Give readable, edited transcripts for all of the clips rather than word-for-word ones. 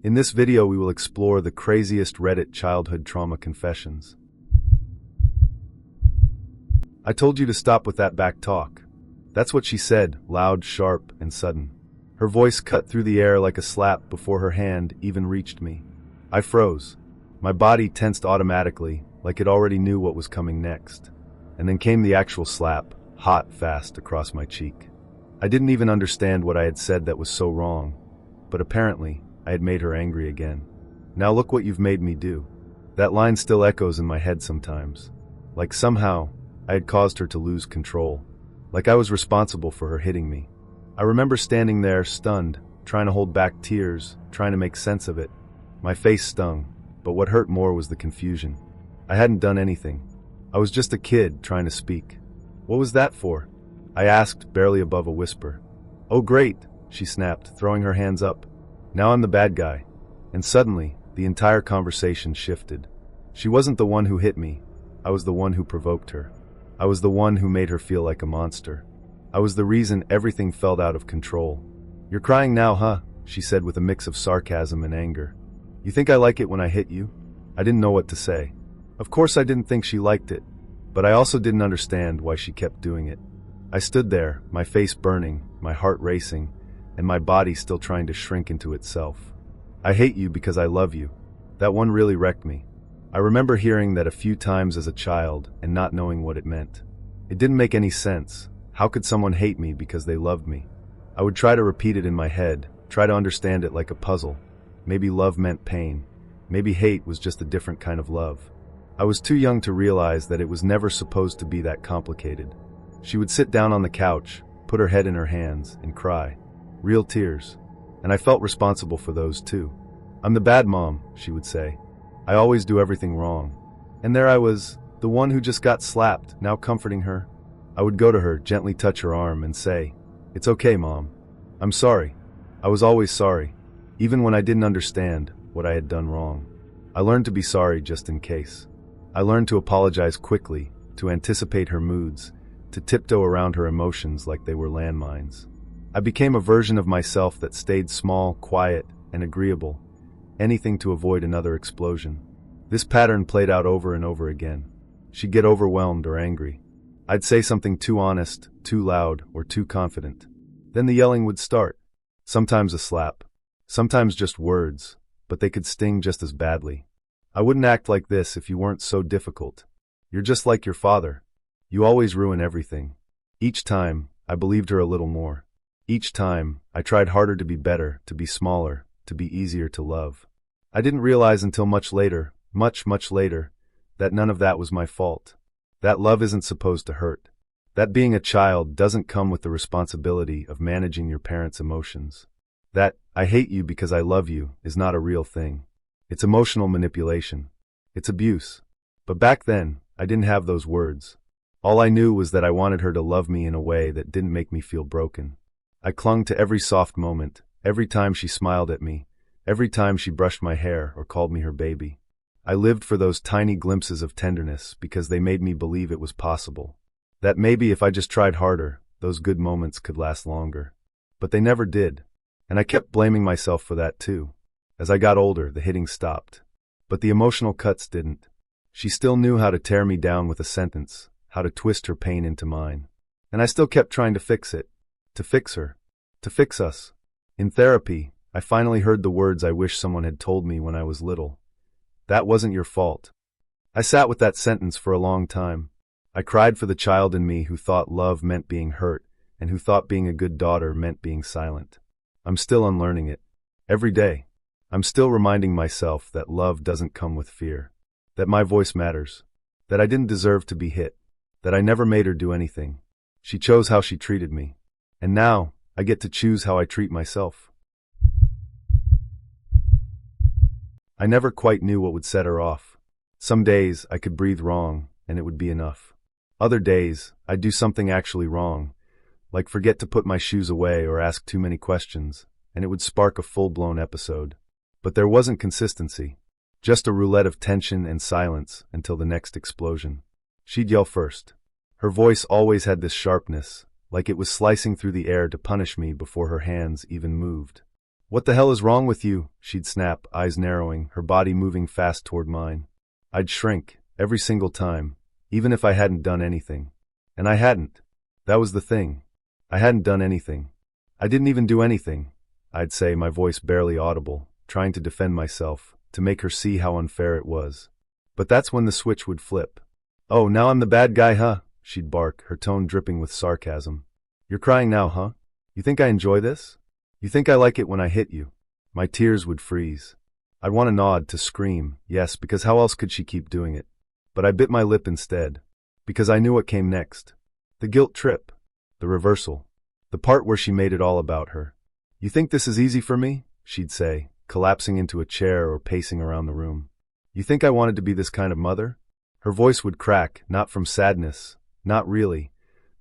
In this video, we will explore the craziest Reddit childhood trauma confessions. I told you to stop with that back talk. That's what she said, loud, sharp, and sudden. Her voice cut through the air like a slap before her hand even reached me. I froze. My body tensed automatically, like it already knew what was coming next. And then came the actual slap, hot, fast, across my cheek. I didn't even understand what I had said that was so wrong, but apparently, I had made her angry again. Now look what you've made me do. That line still echoes in my head sometimes. Like somehow, I had caused her to lose control. Like I was responsible for her hitting me. I remember standing there, stunned, trying to hold back tears, trying to make sense of it. My face stung, but what hurt more was the confusion. I hadn't done anything. I was just a kid trying to speak. What was that for? I asked, barely above a whisper. Oh great, she snapped, throwing her hands up. Now I'm the bad guy. And suddenly, the entire conversation shifted. She wasn't the one who hit me. I was the one who provoked her. I was the one who made her feel like a monster. I was the reason everything felt out of control. You're crying now, huh? She said with a mix of sarcasm and anger. You think I like it when I hit you? I didn't know what to say. Of course I didn't think she liked it, but I also didn't understand why she kept doing it. I stood there, my face burning, my heart racing, and my body still trying to shrink into itself. I hate you because I love you. That one really wrecked me. I remember hearing that a few times as a child and not knowing what it meant. It didn't make any sense. How could someone hate me because they loved me? I would try to repeat it in my head, try to understand it like a puzzle. Maybe love meant pain. Maybe hate was just a different kind of love. I was too young to realize that it was never supposed to be that complicated. She would sit down on the couch, put her head in her hands, and cry. Real tears. And I felt responsible for those too. I'm the bad mom, she would say. I always do everything wrong. And there I was, the one who just got slapped, now comforting her. I would go to her, gently touch her arm, and say, It's okay, Mom. I'm sorry. I was always sorry. Even when I didn't understand what I had done wrong. I learned to be sorry just in case. I learned to apologize quickly, to anticipate her moods, to tiptoe around her emotions like they were landmines. I became a version of myself that stayed small, quiet, and agreeable, anything to avoid another explosion. This pattern played out over and over again. She'd get overwhelmed or angry. I'd say something too honest, too loud, or too confident. Then the yelling would start. Sometimes a slap. Sometimes just words, but they could sting just as badly. I wouldn't act like this if you weren't so difficult. You're just like your father. You always ruin everything. Each time, I believed her a little more. Each time, I tried harder to be better, to be smaller, to be easier to love. I didn't realize until much later, much later, that none of that was my fault. That love isn't supposed to hurt. That being a child doesn't come with the responsibility of managing your parents' emotions. That, I hate you because I love you, is not a real thing. It's emotional manipulation. It's abuse. But back then, I didn't have those words. All I knew was that I wanted her to love me in a way that didn't make me feel broken. I clung to every soft moment, every time she smiled at me, every time she brushed my hair or called me her baby. I lived for those tiny glimpses of tenderness because they made me believe it was possible. That maybe if I just tried harder, those good moments could last longer. But they never did. And I kept blaming myself for that too. As I got older, the hitting stopped. But the emotional cuts didn't. She still knew how to tear me down with a sentence, how to twist her pain into mine. And I still kept trying to fix it. To fix her. To fix us. In therapy, I finally heard the words I wish someone had told me when I was little. That wasn't your fault. I sat with that sentence for a long time. I cried for the child in me who thought love meant being hurt, and who thought being a good daughter meant being silent. I'm still unlearning it. Every day. I'm still reminding myself that love doesn't come with fear. That my voice matters. That I didn't deserve to be hit. That I never made her do anything. She chose how she treated me. And now, I get to choose how I treat myself. I never quite knew what would set her off. Some days, I could breathe wrong, and it would be enough. Other days, I'd do something actually wrong, like forget to put my shoes away or ask too many questions, and it would spark a full-blown episode. But there wasn't consistency, just a roulette of tension and silence until the next explosion. She'd yell first. Her voice always had this sharpness, like it was slicing through the air to punish me before her hands even moved. "What the hell is wrong with you?" she'd snap, eyes narrowing, her body moving fast toward mine. I'd shrink, every single time, even if I hadn't done anything. And I hadn't. That was the thing. I hadn't done anything. I didn't even do anything, I'd say, my voice barely audible, trying to defend myself, to make her see how unfair it was. But that's when the switch would flip. "Oh, now I'm the bad guy, huh?" she'd bark, her tone dripping with sarcasm. "You're crying now, huh? You think I enjoy this? You think I like it when I hit you?" My tears would freeze. I'd want to nod, to scream, yes, because how else could she keep doing it? But I bit my lip instead, because I knew what came next. The guilt trip. The reversal. The part where she made it all about her. "You think this is easy for me?" she'd say, collapsing into a chair or pacing around the room. "You think I wanted to be this kind of mother?" Her voice would crack, not from sadness, not really,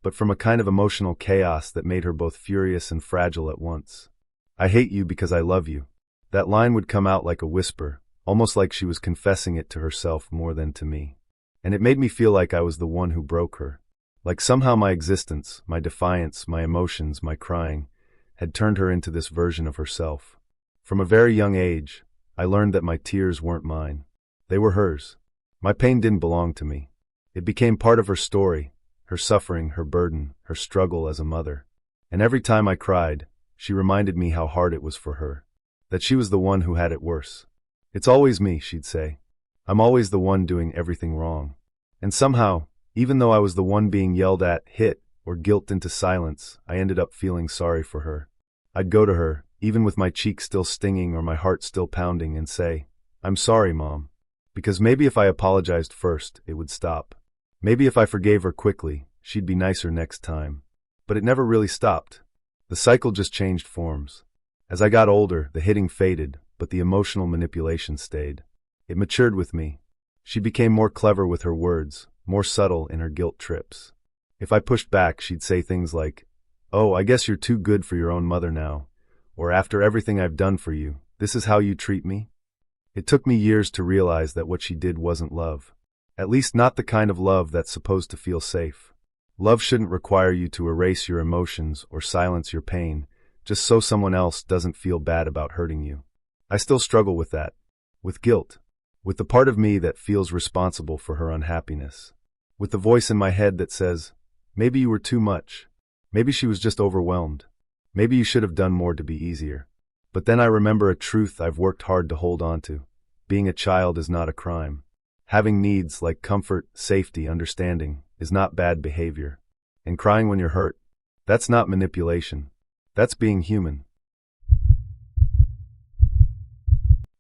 but from a kind of emotional chaos that made her both furious and fragile at once. "I hate you because I love you." That line would come out like a whisper, almost like she was confessing it to herself more than to me. And it made me feel like I was the one who broke her. Like somehow my existence, my defiance, my emotions, my crying, had turned her into this version of herself. From a very young age, I learned that my tears weren't mine. They were hers. My pain didn't belong to me. It became part of her story, her suffering, her burden, her struggle as a mother. And every time I cried, she reminded me how hard it was for her. That she was the one who had it worse. "It's always me," she'd say. "I'm always the one doing everything wrong." And somehow, even though I was the one being yelled at, hit, or guilt into silence, I ended up feeling sorry for her. I'd go to her, even with my cheek still stinging or my heart still pounding, and say, "I'm sorry, Mom." Because maybe if I apologized first, it would stop. Maybe if I forgave her quickly, she'd be nicer next time. But it never really stopped. The cycle just changed forms. As I got older, the hitting faded, but the emotional manipulation stayed. It matured with me. She became more clever with her words, more subtle in her guilt trips. If I pushed back, she'd say things like, "Oh, I guess you're too good for your own mother now," or "After everything I've done for you, this is how you treat me?" It took me years to realize that what she did wasn't love. At least not the kind of love that's supposed to feel safe. Love shouldn't require you to erase your emotions or silence your pain, just so someone else doesn't feel bad about hurting you. I still struggle with that. With guilt. With the part of me that feels responsible for her unhappiness. With the voice in my head that says, "Maybe you were too much. Maybe she was just overwhelmed. Maybe you should have done more to be easier." But then I remember a truth I've worked hard to hold on to. Being a child is not a crime. Having needs like comfort, safety, understanding is not bad behavior. And crying when you're hurt, that's not manipulation. That's being human.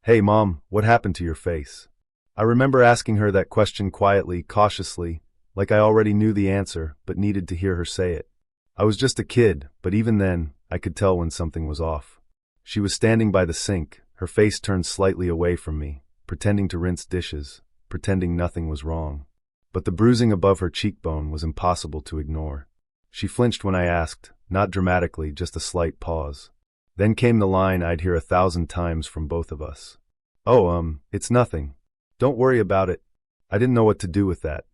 "Hey, Mom, what happened to your face?" I remember asking her that question quietly, cautiously, like I already knew the answer, but needed to hear her say it. I was just a kid, but even then, I could tell when something was off. She was standing by the sink, her face turned slightly away from me, pretending to rinse dishes, pretending nothing was wrong. But the bruising above her cheekbone was impossible to ignore. She flinched when I asked, not dramatically, just a slight pause. Then came the line I'd hear 1,000 times from both of us. "Oh, it's nothing. Don't worry about it." I didn't know what to do with that.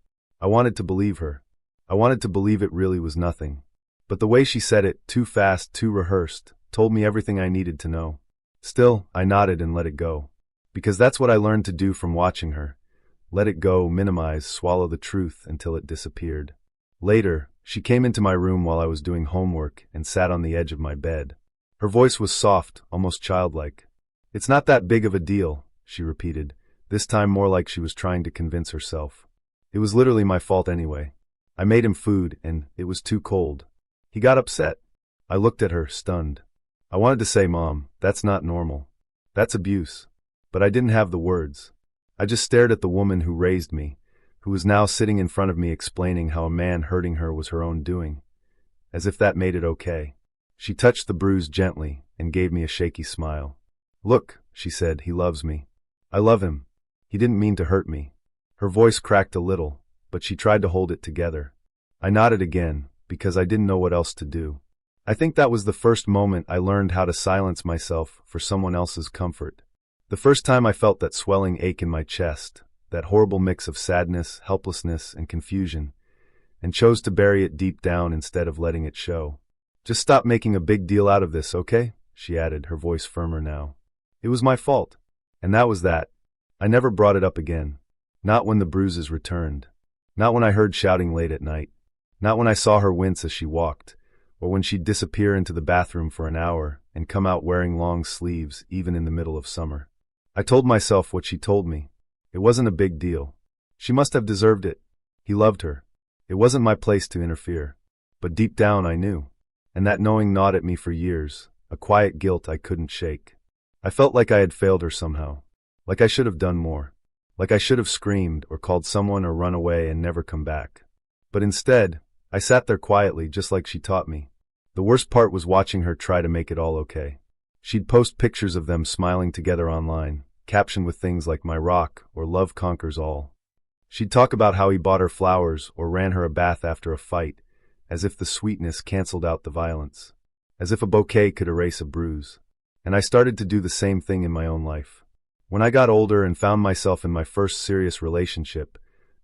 I wanted to believe her. I wanted to believe it really was nothing. But the way she said it, too fast, too rehearsed, told me everything I needed to know. Still, I nodded and let it go. Because that's what I learned to do from watching her. Let it go, minimize, swallow the truth until it disappeared. Later, she came into my room while I was doing homework and sat on the edge of my bed. Her voice was soft, almost childlike. "It's not that big of a deal," she repeated, this time more like she was trying to convince herself. "It was literally my fault anyway. I made him food, and it was too cold. He got upset." I looked at her, stunned. I wanted to say, "Mom, that's not normal. That's abuse." But I didn't have the words. I just stared at the woman who raised me, who was now sitting in front of me explaining how a man hurting her was her own doing. As if that made it okay. She touched the bruise gently and gave me a shaky smile. "Look," she said, "he loves me. I love him. He didn't mean to hurt me." Her voice cracked a little, but she tried to hold it together. I nodded again, because I didn't know what else to do. I think that was the first moment I learned how to silence myself for someone else's comfort. The first time I felt that swelling ache in my chest, that horrible mix of sadness, helplessness, and confusion, and chose to bury it deep down instead of letting it show. "Just stop making a big deal out of this, okay?" she added, her voice firmer now. It was my fault. And that was that. I never brought it up again. Not when the bruises returned. Not when I heard shouting late at night. Not when I saw her wince as she walked, or when she'd disappear into the bathroom for an hour and come out wearing long sleeves even in the middle of summer. I told myself what she told me. It wasn't a big deal. She must have deserved it. He loved her. It wasn't my place to interfere. But deep down I knew. And that knowing gnawed at me for years, a quiet guilt I couldn't shake. I felt like I had failed her somehow. Like I should have done more. Like I should have screamed or called someone or run away and never come back. But instead, I sat there quietly just like she taught me. The worst part was watching her try to make it all okay. She'd post pictures of them smiling together online, captioned with things like "My rock" or "Love conquers all." She'd talk about how he bought her flowers or ran her a bath after a fight, as if the sweetness canceled out the violence. As if a bouquet could erase a bruise. And I started to do the same thing in my own life. When I got older and found myself in my first serious relationship,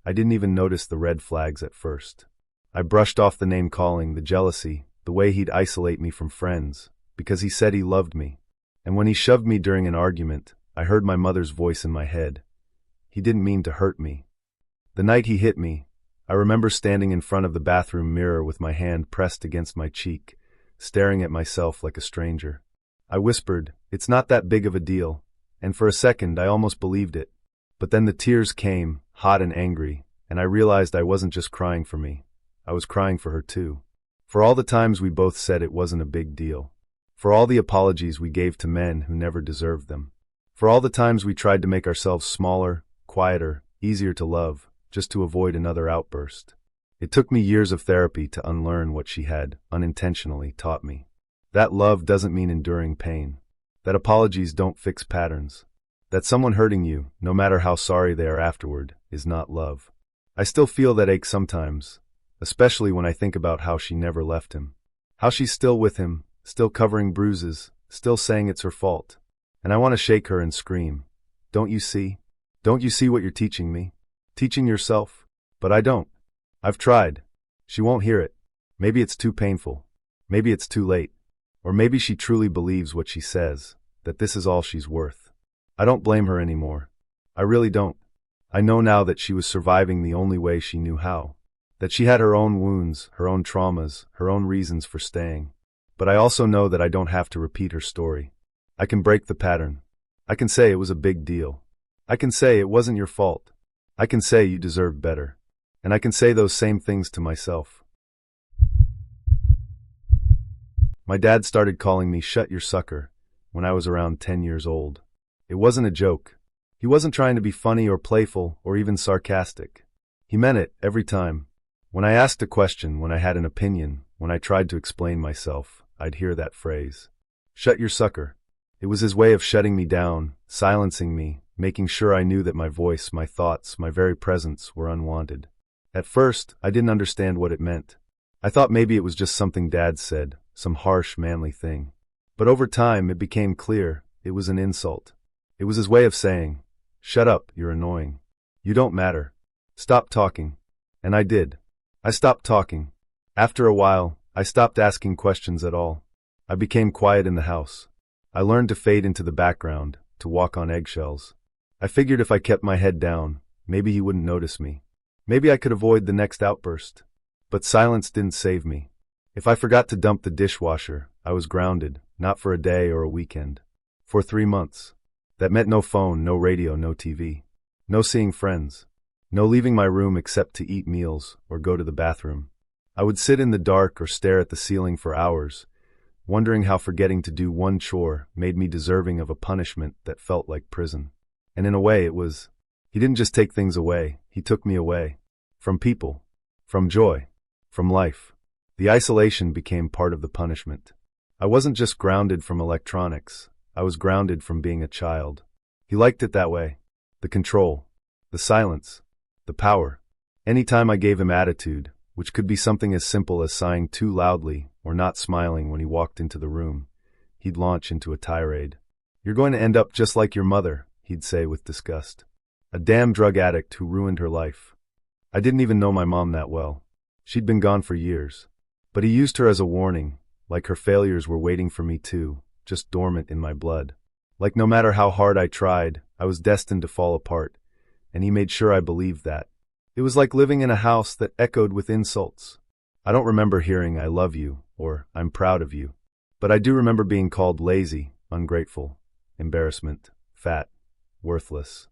I didn't even notice the red flags at first. I brushed off the name-calling, the jealousy, the way he'd isolate me from friends, because he said he loved me. And when he shoved me during an argument, I heard my mother's voice in my head. He didn't mean to hurt me. The night he hit me, I remember standing in front of the bathroom mirror with my hand pressed against my cheek, staring at myself like a stranger. I whispered, "It's not that big of a deal," and for a second I almost believed it. But then the tears came, hot and angry, and I realized I wasn't just crying for me. I was crying for her too. For all the times we both said it wasn't a big deal. For all the apologies we gave to men who never deserved them. For all the times we tried to make ourselves smaller, quieter, easier to love, just to avoid another outburst. It took me years of therapy to unlearn what she had, unintentionally, taught me. That love doesn't mean enduring pain. That apologies don't fix patterns. That someone hurting you, no matter how sorry they are afterward, is not love. I still feel that ache sometimes, especially when I think about how she never left him. How she's still with him, still covering bruises, still saying it's her fault. And I want to shake her and scream, "Don't you see? Don't you see what you're teaching me? Teaching yourself?" But I don't. I've tried. She won't hear it. Maybe it's too painful. Maybe it's too late. Or maybe she truly believes what she says, that this is all she's worth. I don't blame her anymore. I really don't. I know now that she was surviving the only way she knew how. That she had her own wounds, her own traumas, her own reasons for staying. But I also know that I don't have to repeat her story. I can break the pattern. I can say it was a big deal. I can say it wasn't your fault. I can say you deserved better. And I can say those same things to myself. My dad started calling me "Shut your sucker" when I was around 10 years old. It wasn't a joke. He wasn't trying to be funny or playful or even sarcastic. He meant it every time. When I asked a question, when I had an opinion, when I tried to explain myself, I'd hear that phrase. "Shut your sucker." It was his way of shutting me down, silencing me, making sure I knew that my voice, my thoughts, my very presence were unwanted. At first, I didn't understand what it meant. I thought maybe it was just something Dad said, some harsh, manly thing. But over time, it became clear it was an insult. It was his way of saying, "Shut up, you're annoying. You don't matter. Stop talking." And I did. I stopped talking. After a while, I stopped asking questions at all. I became quiet in the house. I learned to fade into the background, to walk on eggshells. I figured if I kept my head down, maybe he wouldn't notice me. Maybe I could avoid the next outburst. But silence didn't save me. If I forgot to dump the dishwasher, I was grounded, not for a day or a weekend. For 3 months. That meant no phone, no radio, no TV. No seeing friends. No leaving my room except to eat meals or go to the bathroom. I would sit in the dark or stare at the ceiling for hours, wondering how forgetting to do one chore made me deserving of a punishment that felt like prison. And in a way it was. He didn't just take things away, he took me away. From people. From joy. From life. The isolation became part of the punishment. I wasn't just grounded from electronics, I was grounded from being a child. He liked it that way. The control. The silence. The power. Anytime I gave him attitude, which could be something as simple as sighing too loudly or not smiling when he walked into the room, he'd launch into a tirade. "You're going to end up just like your mother," he'd say with disgust. "A damn drug addict who ruined her life." I didn't even know my mom that well. She'd been gone for years. But he used her as a warning, like her failures were waiting for me too, just dormant in my blood. Like no matter how hard I tried, I was destined to fall apart, and he made sure I believed that. It was like living in a house that echoed with insults. I don't remember hearing "I love you" or "I'm proud of you," but I do remember being called lazy, ungrateful, embarrassment, fat, worthless.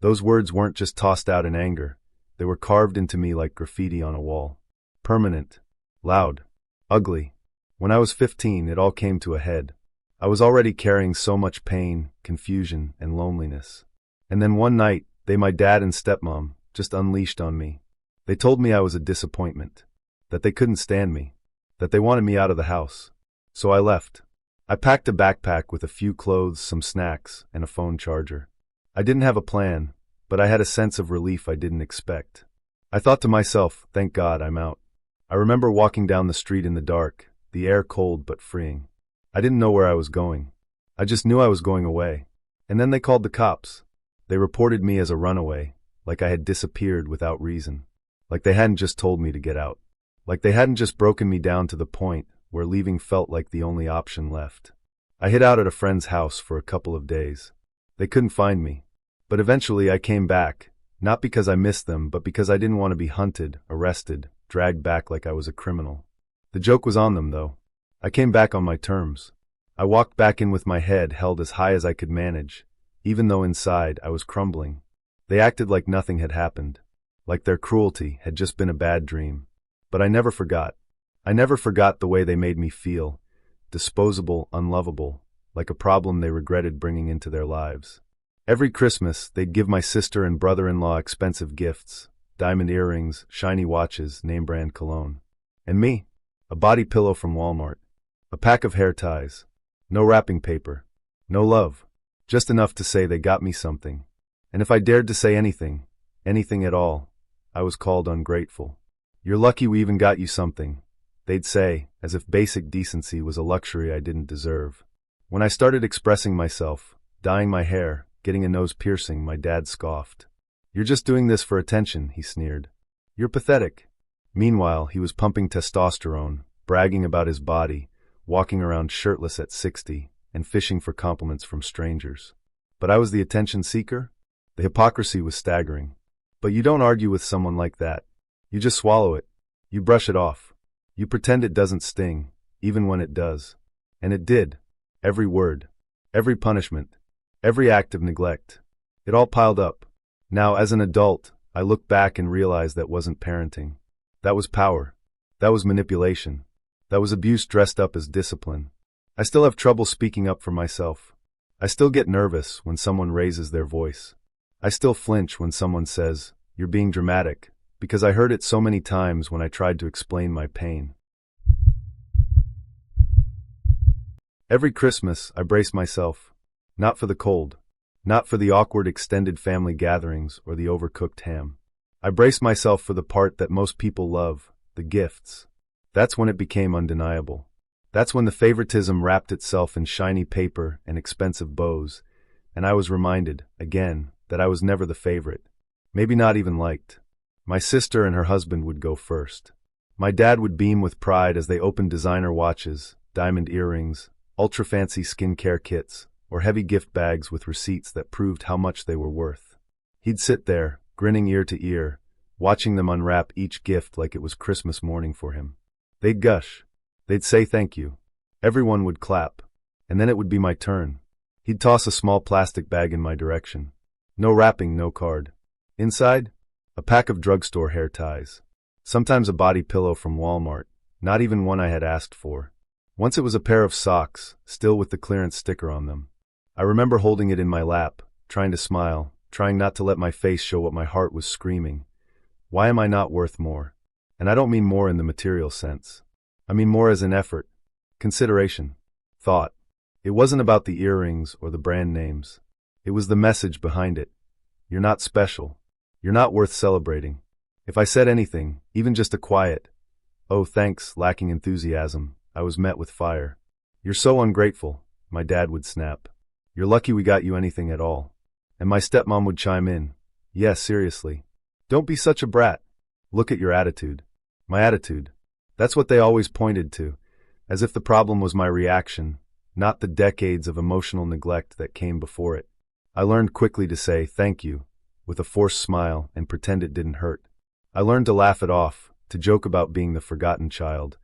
Those words weren't just tossed out in anger. They were carved into me like graffiti on a wall. Permanent, loud, ugly. When I was 15, it all came to a head. I was already carrying so much pain, confusion, and loneliness. And then one night, my dad and stepmom, just unleashed on me. They told me I was a disappointment, that they couldn't stand me, that they wanted me out of the house. So I left. I packed a backpack with a few clothes, some snacks, and a phone charger. I didn't have a plan, but I had a sense of relief I didn't expect. I thought to myself, thank God I'm out. I remember walking down the street in the dark, the air cold but freeing. I didn't know where I was going. I just knew I was going away. And then they called the cops. They reported me as a runaway, like I had disappeared without reason. Like they hadn't just told me to get out. Like they hadn't just broken me down to the point where leaving felt like the only option left. I hid out at a friend's house for a couple of days. They couldn't find me. But eventually I came back, not because I missed them, but because I didn't want to be hunted, arrested, dragged back like I was a criminal. The joke was on them, though. I came back on my terms. I walked back in with my head held as high as I could manage, even though inside I was crumbling. They acted like nothing had happened, like their cruelty had just been a bad dream. But I never forgot. I never forgot the way they made me feel, disposable, unlovable, like a problem they regretted bringing into their lives. Every Christmas, they'd give my sister and brother-in-law expensive gifts, diamond earrings, shiny watches, name-brand cologne. And me, a body pillow from Walmart, a pack of hair ties, no wrapping paper, no love, just enough to say they got me something. And if I dared to say anything, anything at all, I was called ungrateful. You're lucky we even got you something, they'd say, as if basic decency was a luxury I didn't deserve. When I started expressing myself, dyeing my hair, getting a nose piercing, my dad scoffed. You're just doing this for attention, he sneered. You're pathetic. Meanwhile, he was pumping testosterone, bragging about his body, walking around shirtless at 60, and fishing for compliments from strangers. But I was the attention seeker? The hypocrisy was staggering. But you don't argue with someone like that. You just swallow it. You brush it off. You pretend it doesn't sting, even when it does. And it did. Every word. Every punishment. Every act of neglect. It all piled up. Now, as an adult, I look back and realize that wasn't parenting. That was power. That was manipulation. That was abuse dressed up as discipline. I still have trouble speaking up for myself. I still get nervous when someone raises their voice. I still flinch when someone says, "You're being dramatic," because I heard it so many times when I tried to explain my pain. Every Christmas, I brace myself. Not for the cold. Not for the awkward extended family gatherings or the overcooked ham. I brace myself for the part that most people love, the gifts. That's when it became undeniable. That's when the favoritism wrapped itself in shiny paper and expensive bows, and I was reminded, again, that I was never the favorite. Maybe not even liked. My sister and her husband would go first. My dad would beam with pride as they opened designer watches, diamond earrings, ultra-fancy skincare kits, or heavy gift bags with receipts that proved how much they were worth. He'd sit there, grinning ear to ear, watching them unwrap each gift like it was Christmas morning for him. They'd gush. They'd say thank you. Everyone would clap. And then it would be my turn. He'd toss a small plastic bag in my direction. No wrapping, no card. Inside, a pack of drugstore hair ties. Sometimes a body pillow from Walmart, not even one I had asked for. Once it was a pair of socks, still with the clearance sticker on them. I remember holding it in my lap, trying to smile, trying not to let my face show what my heart was screaming. Why am I not worth more? And I don't mean more in the material sense. I mean more as an effort, consideration, thought. It wasn't about the earrings or the brand names. It was the message behind it. You're not special. You're not worth celebrating. If I said anything, even just a quiet, "Oh, thanks," lacking enthusiasm, I was met with fire. "You're so ungrateful," my dad would snap. "You're lucky we got you anything at all." And my stepmom would chime in, "Yes, seriously. Don't be such a brat. Look at your attitude." My attitude. That's what they always pointed to, as if the problem was my reaction, not the decades of emotional neglect that came before it. I learned quickly to say thank you, with a forced smile, and pretend it didn't hurt. I learned to laugh it off, to joke about being the forgotten child,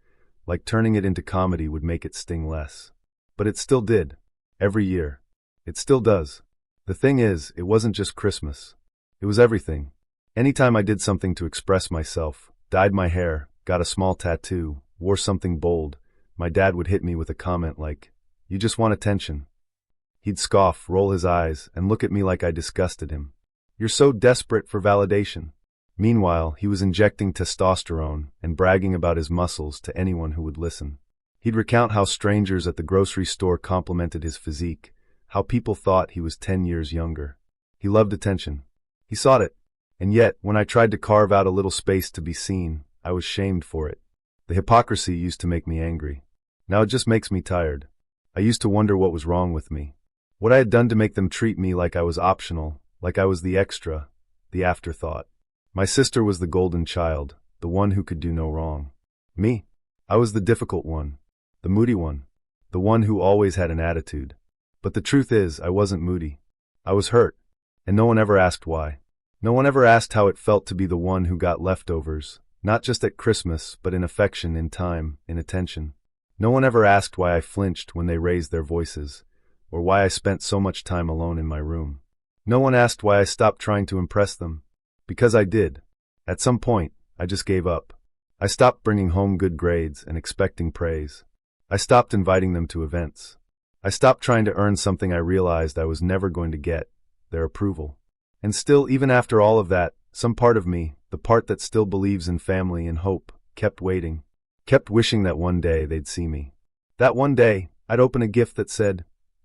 like turning it into comedy would make it sting less. But it still did. Every year. It still does. The thing is, it wasn't just Christmas. It was everything. Anytime I did something to express myself, dyed my hair, got a small tattoo, wore something bold, my dad would hit me with a comment like, "You just want attention." He'd scoff, roll his eyes, and look at me like I disgusted him. "You're so desperate for validation." Meanwhile, he was injecting testosterone and bragging about his muscles to anyone who would listen. He'd recount how strangers at the grocery store complimented his physique, how people thought he was 10 years younger. He loved attention. He sought it. And yet, when I tried to carve out a little space to be seen, I was shamed for it. The hypocrisy used to make me angry. Now it just makes me tired. I used to wonder what was wrong with me. What I had done to make them treat me like I was optional, like I was the extra, the afterthought. My sister was the golden child, the one who could do no wrong. Me? I was the difficult one, the moody one, the one who always had an attitude. But the truth is, I wasn't moody. I was hurt, and no one ever asked why. No one ever asked how it felt to be the one who got leftovers, not just at Christmas, but in affection, in time, in attention. No one ever asked why I flinched when they raised their voices, or why I spent so much time alone in my room. No one asked why I stopped trying to impress them. Because I did. At some point, I just gave up. I stopped bringing home good grades and expecting praise. I stopped inviting them to events. I stopped trying to earn something I realized I was never going to get, their approval. And still, even after all of that, some part of me, the part that still believes in family and hope, kept waiting, kept wishing that one day they'd see me. That one day, I'd open a gift that said,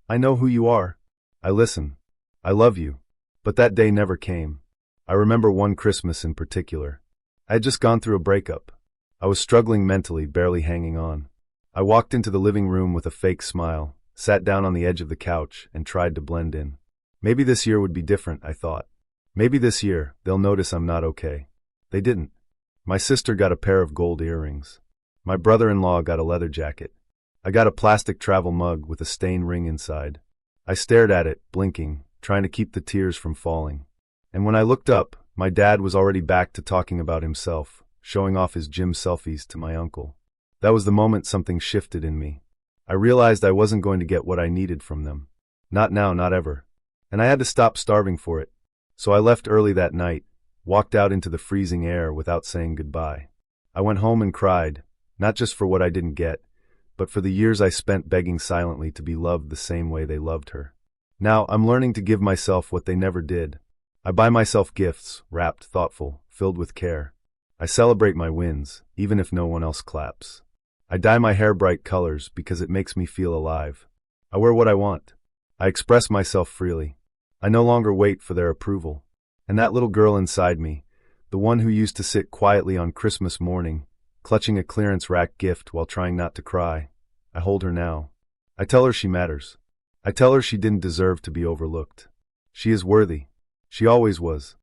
"I know who you are. I listen. I love you." But that day never came. I remember one Christmas in particular. I had just gone through a breakup. I was struggling mentally, barely hanging on. I walked into the living room with a fake smile, sat down on the edge of the couch, and tried to blend in. Maybe this year would be different, I thought. Maybe this year, they'll notice I'm not okay. They didn't. My sister got a pair of gold earrings. My brother-in-law got a leather jacket. I got a plastic travel mug with a stained ring inside. I stared at it, blinking, trying to keep the tears from falling. And when I looked up, my dad was already back to talking about himself, showing off his gym selfies to my uncle. That was the moment something shifted in me. I realized I wasn't going to get what I needed from them. Not now, not ever. And I had to stop starving for it. So I left early that night, walked out into the freezing air without saying goodbye. I went home and cried, not just for what I didn't get, but for the years I spent begging silently to be loved the same way they loved her. Now, I'm learning to give myself what they never did. I buy myself gifts, wrapped, thoughtful, filled with care. I celebrate my wins, even if no one else claps. I dye my hair bright colors because it makes me feel alive. I wear what I want. I express myself freely. I no longer wait for their approval. And that little girl inside me, the one who used to sit quietly on Christmas morning, clutching a clearance rack gift while trying not to cry, I hold her now. I tell her she matters. I tell her she didn't deserve to be overlooked. She is worthy. She always was.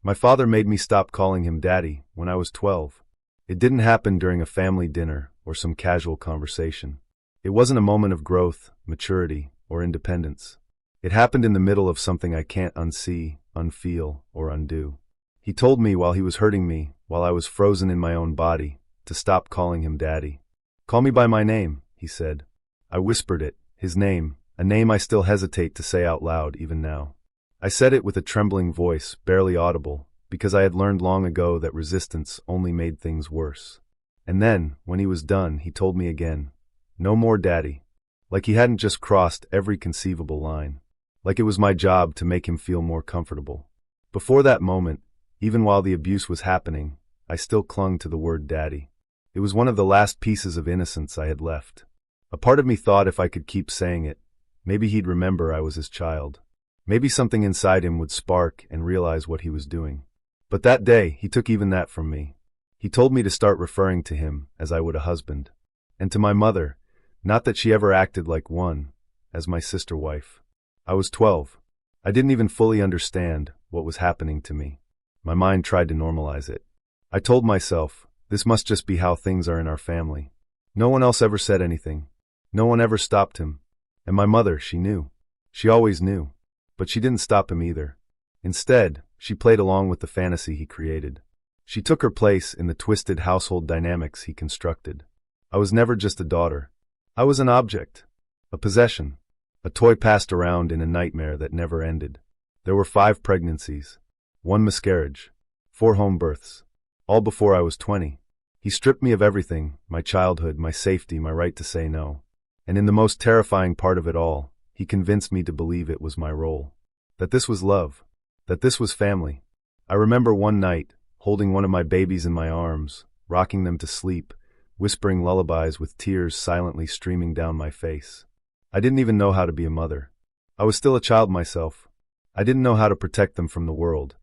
My father made me stop calling him Daddy when I was 12. It didn't happen during a family dinner or some casual conversation. It wasn't a moment of growth, maturity, or independence. It happened in the middle of something I can't unsee, unfeel, or undo. He told me while he was hurting me, while I was frozen in my own body, to stop calling him Daddy. "Call me by my name," he said. I whispered it, his name, a name I still hesitate to say out loud even now. I said it with a trembling voice, barely audible, because I had learned long ago that resistance only made things worse. And then, when he was done, he told me again, "No more Daddy," like he hadn't just crossed every conceivable line, like it was my job to make him feel more comfortable. Before that moment, even while the abuse was happening, I still clung to the word Daddy. It was one of the last pieces of innocence I had left. A part of me thought if I could keep saying it, maybe he'd remember I was his child. Maybe something inside him would spark and realize what he was doing. But that day, he took even that from me. He told me to start referring to him as I would a husband. And to my mother, not that she ever acted like one, as my sister wife. I was 12. I didn't even fully understand what was happening to me. My mind tried to normalize it. I told myself, this must just be how things are in our family. No one else ever said anything. No one ever stopped him. And my mother, she knew. She always knew. But she didn't stop him either. Instead, she played along with the fantasy he created. She took her place in the twisted household dynamics he constructed. I was never just a daughter. I was an object. A possession. A toy passed around in a nightmare that never ended. There were 5 pregnancies. 1 miscarriage. 4 home births. All before I was 20. He stripped me of everything, my childhood, my safety, my right to say no. And in the most terrifying part of it all, he convinced me to believe it was my role. That this was love. That this was family. I remember one night, holding one of my babies in my arms, rocking them to sleep, whispering lullabies with tears silently streaming down my face. I didn't even know how to be a mother. I was still a child myself. I didn't know how to protect them from the world,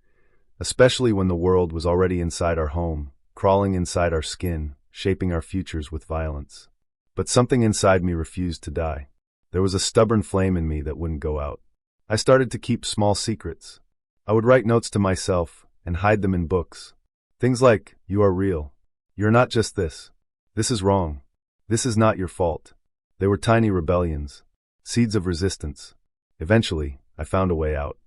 especially when the world was already inside our home, crawling inside our skin, shaping our futures with violence. But something inside me refused to die. There was a stubborn flame in me that wouldn't go out. I started to keep small secrets. I would write notes to myself and hide them in books. Things like, "You are real. You're not just this. This is wrong. This is not your fault." They were tiny rebellions, seeds of resistance. Eventually, I found a way out.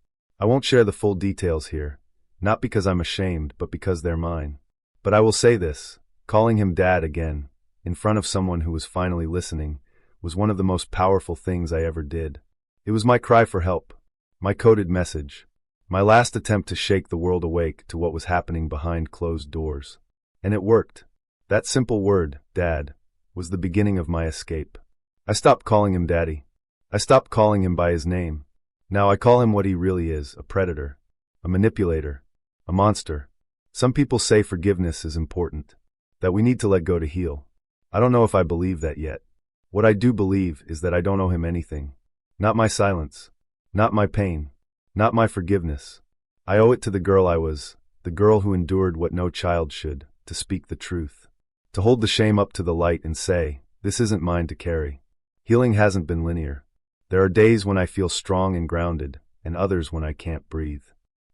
I won't share the full details here, not because I'm ashamed, but because they're mine. But I will say this, calling him Dad again, in front of someone who was finally listening, was one of the most powerful things I ever did. It was my cry for help, my coded message, my last attempt to shake the world awake to what was happening behind closed doors. And it worked. That simple word, Dad, was the beginning of my escape. I stopped calling him Daddy. I stopped calling him by his name. Now I call him what he really is, a predator, a manipulator, a monster. Some people say forgiveness is important, that we need to let go to heal. I don't know if I believe that yet. What I do believe is that I don't owe him anything. Not my silence. Not my pain. Not my forgiveness. I owe it to the girl I was, the girl who endured what no child should, to speak the truth. To hold the shame up to the light and say, this isn't mine to carry. Healing hasn't been linear. There are days when I feel strong and grounded, and others when I can't breathe.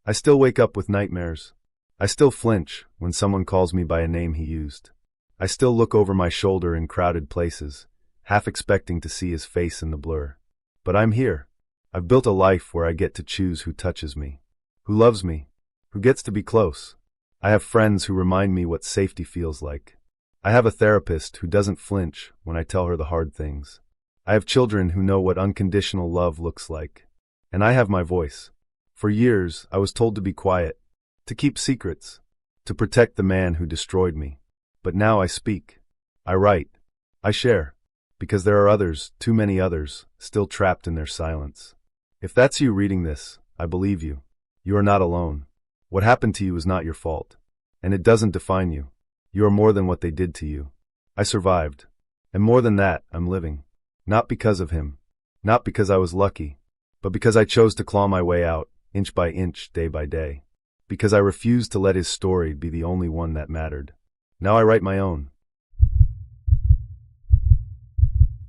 I still wake up with nightmares. I still flinch when someone calls me by a name he used. I still look over my shoulder in crowded places, half expecting to see his face in the blur. But I'm here. I've built a life where I get to choose who touches me, who loves me, who gets to be close. I have friends who remind me what safety feels like. I have a therapist who doesn't flinch when I tell her the hard things. I have children who know what unconditional love looks like. And I have my voice. For years, I was told to be quiet, to keep secrets, to protect the man who destroyed me. But now I speak. I write. I share. Because there are others, too many others, still trapped in their silence. If that's you reading this, I believe you. You are not alone. What happened to you is not your fault. And it doesn't define you. You are more than what they did to you. I survived. And more than that, I'm living. Not because of him. Not because I was lucky. But because I chose to claw my way out, inch by inch, day by day. Because I refused to let his story be the only one that mattered. Now I write my own.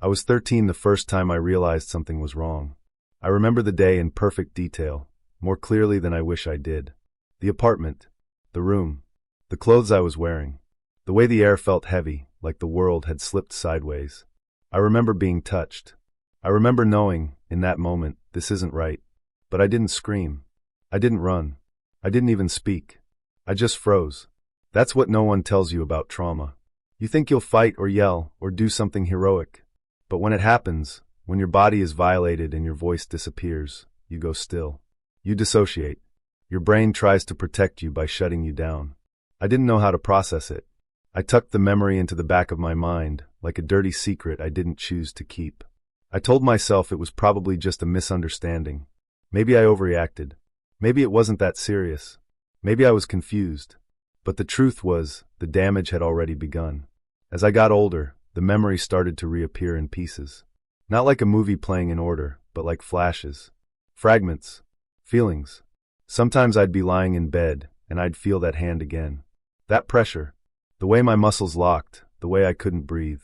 I was 13 the first time I realized something was wrong. I remember the day in perfect detail, more clearly than I wish I did. The apartment, the room, the clothes I was wearing, the way the air felt heavy, like the world had slipped sideways. I remember being touched. I remember knowing, in that moment, this isn't right. But I didn't scream. I didn't run. I didn't even speak. I just froze. That's what no one tells you about trauma. You think you'll fight or yell or do something heroic. But when it happens, when your body is violated and your voice disappears, you go still. You dissociate. Your brain tries to protect you by shutting you down. I didn't know how to process it. I tucked the memory into the back of my mind, like a dirty secret I didn't choose to keep. I told myself it was probably just a misunderstanding. Maybe I overreacted. Maybe it wasn't that serious. Maybe I was confused. But the truth was, the damage had already begun. As I got older, the memory started to reappear in pieces. Not like a movie playing in order, but like flashes. Fragments. Feelings. Sometimes I'd be lying in bed, and I'd feel that hand again. That pressure. The way my muscles locked, the way I couldn't breathe.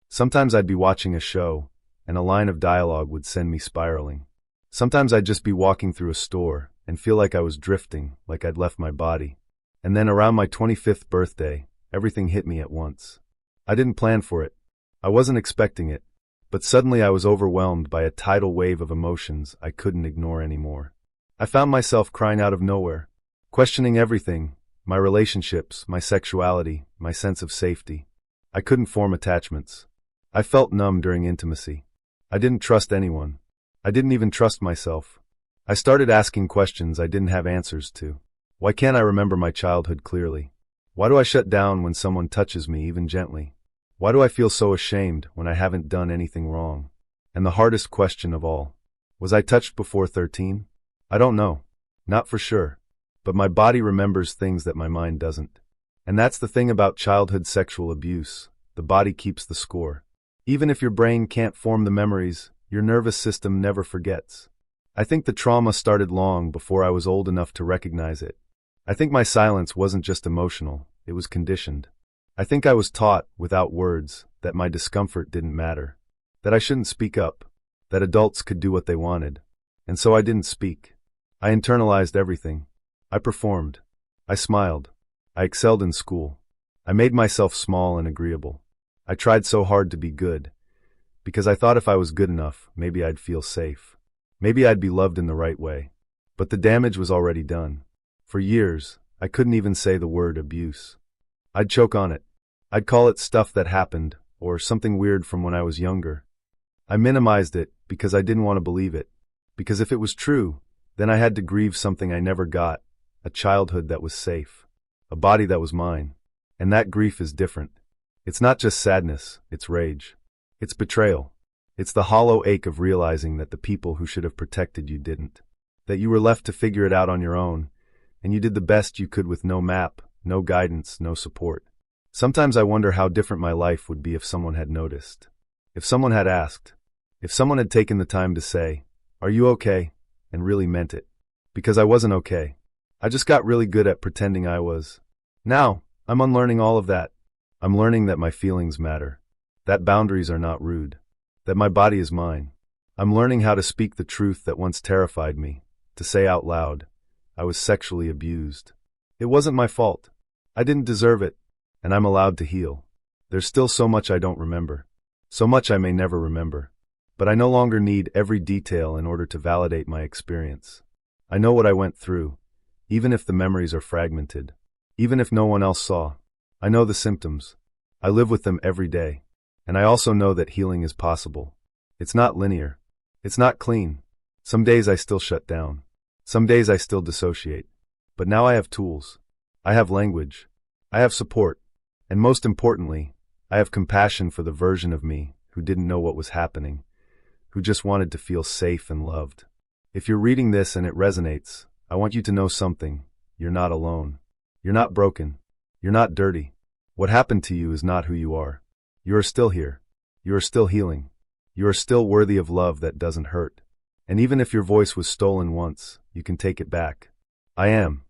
Sometimes I'd be watching a show, and a line of dialogue would send me spiraling. Sometimes I'd just be walking through a store, and feel like I was drifting, like I'd left my body. And then around my 25th birthday, everything hit me at once. I didn't plan for it. I wasn't expecting it, but suddenly I was overwhelmed by a tidal wave of emotions I couldn't ignore anymore. I found myself crying out of nowhere, questioning everything, my relationships, my sexuality, my sense of safety. I couldn't form attachments. I felt numb during intimacy. I didn't trust anyone. I didn't even trust myself. I started asking questions I didn't have answers to. Why can't I remember my childhood clearly? Why do I shut down when someone touches me, even gently? Why do I feel so ashamed when I haven't done anything wrong? And the hardest question of all, was I touched before 13? I don't know. Not for sure. But my body remembers things that my mind doesn't. And that's the thing about childhood sexual abuse. The body keeps the score. Even if your brain can't form the memories, your nervous system never forgets. I think the trauma started long before I was old enough to recognize it. I think my silence wasn't just emotional, it was conditioned. I think I was taught, without words, that my discomfort didn't matter. That I shouldn't speak up. That adults could do what they wanted. And so I didn't speak. I internalized everything. I performed. I smiled. I excelled in school. I made myself small and agreeable. I tried so hard to be good. Because I thought if I was good enough, maybe I'd feel safe. Maybe I'd be loved in the right way. But the damage was already done. For years, I couldn't even say the word abuse. I'd choke on it. I'd call it stuff that happened, or something weird from when I was younger. I minimized it because I didn't want to believe it. Because if it was true, then I had to grieve something I never got, a childhood that was safe, a body that was mine. And that grief is different. It's not just sadness, it's rage. It's betrayal. It's the hollow ache of realizing that the people who should have protected you didn't. That you were left to figure it out on your own, and you did the best you could with no map, no guidance, no support. Sometimes I wonder how different my life would be if someone had noticed. If someone had asked. If someone had taken the time to say, "Are you okay?" and really meant it. Because I wasn't okay. I just got really good at pretending I was. Now, I'm unlearning all of that. I'm learning that my feelings matter. That boundaries are not rude. That my body is mine. I'm learning how to speak the truth that once terrified me, to say out loud, I was sexually abused. It wasn't my fault. I didn't deserve it, and I'm allowed to heal. There's still so much I don't remember. So much I may never remember. But I no longer need every detail in order to validate my experience. I know what I went through, even if the memories are fragmented. Even if no one else saw. I know the symptoms. I live with them every day. And I also know that healing is possible. It's not linear. It's not clean. Some days I still shut down. Some days I still dissociate. But now I have tools. I have language. I have support. And most importantly, I have compassion for the version of me who didn't know what was happening, who just wanted to feel safe and loved. If you're reading this and it resonates, I want you to know something. You're not alone. You're not broken. You're not dirty. What happened to you is not who you are. You are still here. You are still healing. You are still worthy of love that doesn't hurt. And even if your voice was stolen once, you can take it back. I am.